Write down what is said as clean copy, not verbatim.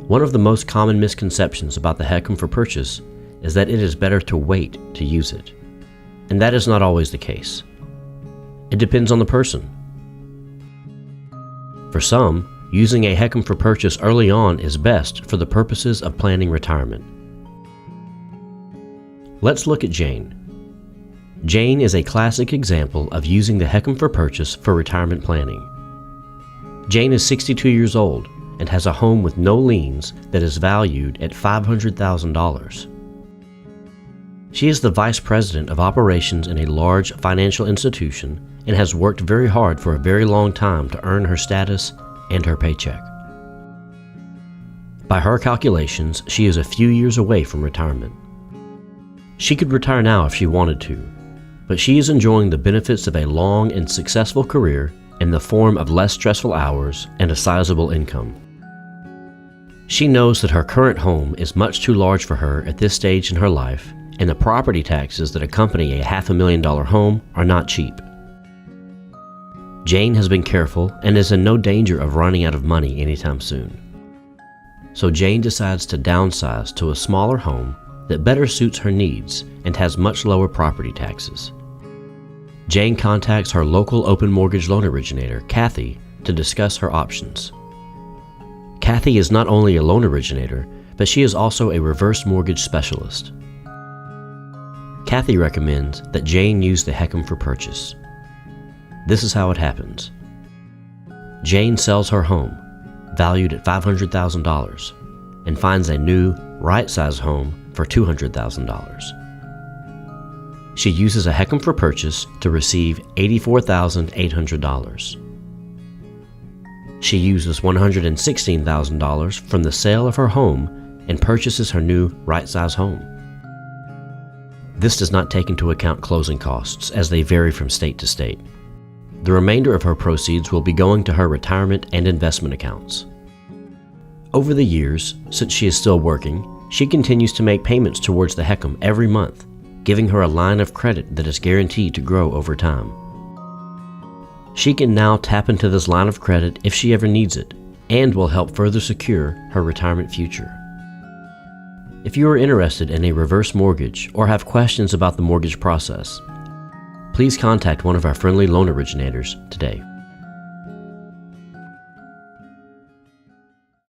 One of the most common misconceptions about the HECM for purchase is that it is better to wait to use it. And that is not always the case. It depends on the person. For some, using a HECM for purchase early on is best for the purposes of planning retirement. Let's look at Jane. Jane is a classic example of using the HECM for purchase for retirement planning. Jane is 62 years old and has a home with no liens that is valued at $500,000. She is the vice president of operations in a large financial institution and has worked very hard for a very long time to earn her status and her paycheck. By her calculations, she is a few years away from retirement. She could retire now if she wanted to, but she is enjoying the benefits of a long and successful career in the form of less stressful hours and a sizable income. She knows that her current home is much too large for her at this stage in her life, and the property taxes that accompany a $500,000 home are not cheap. Jane has been careful and is in no danger of running out of money anytime soon. So Jane decides to downsize to a smaller home that better suits her needs and has much lower property taxes. Jane contacts her local open mortgage loan originator, Kathy, to discuss her options. Kathy is not only a loan originator, but she is also a reverse mortgage specialist. Kathy recommends that Jane use the HECM for purchase. This is how it happens. Jane sells her home, valued at $500,000, and finds a new, right-size home for $200,000. She uses a HECM for purchase to receive $84,800. She uses $116,000 from the sale of her home and purchases her new right-size home. This does not take into account closing costs, as they vary from state to state. The remainder of her proceeds will be going to her retirement and investment accounts. Over the years, since she is still working, she continues to make payments towards the HECM every month, giving her a line of credit that is guaranteed to grow over time. She can now tap into this line of credit if she ever needs it, and will help further secure her retirement future. If you are interested in a reverse mortgage or have questions about the mortgage process, please contact one of our friendly loan originators today.